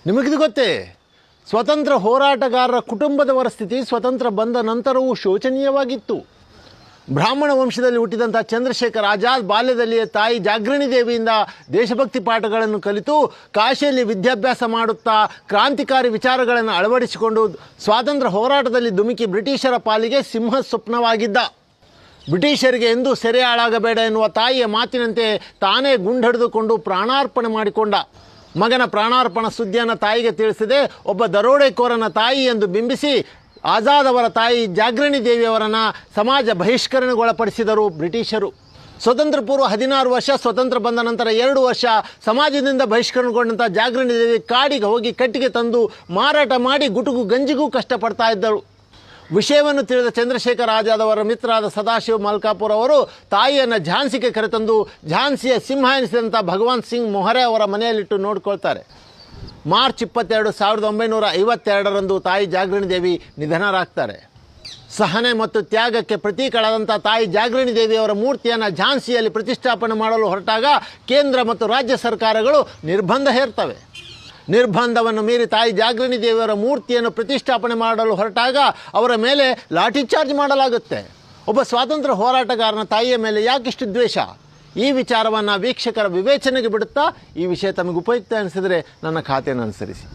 ನಿಮಗಿದು ಗೊತ್ತೇ, ಸ್ವತಂತ್ರ ಹೋರಾಟಗಾರರ ಕುಟುಂಬದ ಪರಿಸ್ಥಿತಿ ಸ್ವತಂತ್ರ ಬಂದ ನಂತರವೂ ಶೋಚನೀಯವಾಗಿತ್ತು. ಬ್ರಾಹ್ಮಣ ವಂಶದಲ್ಲಿ ಹುಟ್ಟಿದಂಥ ಚಂದ್ರಶೇಖರ್ ಆಜಾದ್ ಬಾಲ್ಯದಲ್ಲಿಯೇ ತಾಯಿ ಜಾಗೃಣಿ ದೇವಿಯಿಂದ ದೇಶಭಕ್ತಿ ಪಾಠಗಳನ್ನು ಕಲಿತು ಕಾಶಿಯಲ್ಲಿ ವಿದ್ಯಾಭ್ಯಾಸ ಮಾಡುತ್ತಾ ಕ್ರಾಂತಿಕಾರಿ ವಿಚಾರಗಳನ್ನು ಅಳವಡಿಸಿಕೊಂಡು ಸ್ವಾತಂತ್ರ್ಯ ಹೋರಾಟದಲ್ಲಿ ಧುಮುಕಿ ಬ್ರಿಟಿಷರ ಪಾಲಿಗೆ ಸಿಂಹ ಸ್ವಪ್ನವಾಗಿದ್ದ. ಬ್ರಿಟಿಷರಿಗೆ ಎಂದೂ ಸೆರೆ ಹಾಳಾಗಬೇಡ ಎನ್ನುವ ತಾಯಿಯ ಮಾತಿನಂತೆ ತಾನೇ ಗುಂಡಹಿಡಿದುಕೊಂಡು ಪ್ರಾಣಾರ್ಪಣೆ ಮಾಡಿಕೊಂಡ. ಮಗನ ಪ್ರಾಣಾರ್ಪಣ ಸುದ್ದಿಯನ್ನು ತಾಯಿಗೆ ತಿಳಿಸದೆ ಒಬ್ಬ ದರೋಡೆಕೋರನ ತಾಯಿ ಎಂದು ಬಿಂಬಿಸಿ ಆಜಾದ್ ಅವರ ತಾಯಿ ಜಾಗೃಣಿ ದೇವಿಯವರನ್ನು ಸಮಾಜ ಬಹಿಷ್ಕರಣೆಗೊಳಪಡಿಸಿದರು ಬ್ರಿಟಿಷರು. ಸ್ವತಂತ್ರ ಪೂರ್ವ 16 ವರ್ಷ, ಸ್ವತಂತ್ರ ಬಂದ ನಂತರ 2 ವರ್ಷ ಸಮಾಜದಿಂದ ಬಹಿಷ್ಕರಣಗೊಂಡಂಥ ಜಾಗೃಣಿ ದೇವಿ ಕಾಡಿಗೆ ಹೋಗಿ ಕಟ್ಟಿಗೆ ತಂದು ಮಾರಾಟ ಮಾಡಿ ಗುಟುಕು ಗಂಜಿಗೂ ಕಷ್ಟಪಡ್ತಾ ಇದ್ದರು. ವಿಷಯವನ್ನು ತಿಳಿದ ಚಂದ್ರಶೇಖರ್ ಆಜಾದ್ ಅವರ ಮಿತ್ರರಾದ ಸದಾಶಿವ ಮಲ್ಕಾಪುರ್ ಅವರು ತಾಯಿಯನ್ನು ಝಾನ್ಸಿಗೆ ಕರೆತಂದು ಝಾನ್ಸಿಯ ಸಿಂಹ ಎನಿಸಿದಂಥ ಭಗವಂತ್ ಸಿಂಗ್ ಮೊಹರೆ ಅವರ ಮನೆಯಲ್ಲಿಟ್ಟು ನೋಡಿಕೊಳ್ತಾರೆ. ಮಾರ್ಚ್ 22, 1952ರಂದು ತಾಯಿ ಜಾಗೃಣಿ ದೇವಿ ನಿಧನರಾಗ್ತಾರೆ. ಸಹನೆ ಮತ್ತು ತ್ಯಾಗಕ್ಕೆ ಪ್ರತೀಕಳಾದಂಥ ತಾಯಿ ಜಾಗೃಣಿ ದೇವಿಯವರ ಮೂರ್ತಿಯನ್ನು ಝಾನ್ಸಿಯಲ್ಲಿ ಪ್ರತಿಷ್ಠಾಪನೆ ಮಾಡಲು ಹೊರಟಾಗ ಕೇಂದ್ರ ಮತ್ತು ರಾಜ್ಯ ಸರ್ಕಾರಗಳು ನಿರ್ಬಂಧ ಹೇರ್ತವೆ. ನಿರ್ಬಂಧವನ್ನು ಮೀರಿ ತಾಯಿ ಜಾಗೃಣಿ ದೇವಿಯವರ ಮೂರ್ತಿಯನ್ನು ಪ್ರತಿಷ್ಠಾಪನೆ ಮಾಡಲು ಹೊರಟಾಗ ಅವರ ಮೇಲೆ ಲಾಠಿ ಚಾರ್ಜ್ ಮಾಡಲಾಗುತ್ತೆ. ಒಬ್ಬ ಸ್ವಾತಂತ್ರ್ಯ ಹೋರಾಟಗಾರನ ತಾಯಿಯ ಮೇಲೆ ಯಾಕಿಷ್ಟು ದ್ವೇಷ? ಈ ವಿಚಾರವನ್ನು ವೀಕ್ಷಕರ ವಿವೇಚನೆಗೆ ಬಿಡುತ್ತಾ ಈ ವಿಷಯ ತಮಗೆ ಉಪಯುಕ್ತ ಅನಿಸಿದರೆ ನನ್ನ ಖಾತೆಯನ್ನು ಅನುಸರಿಸಿ.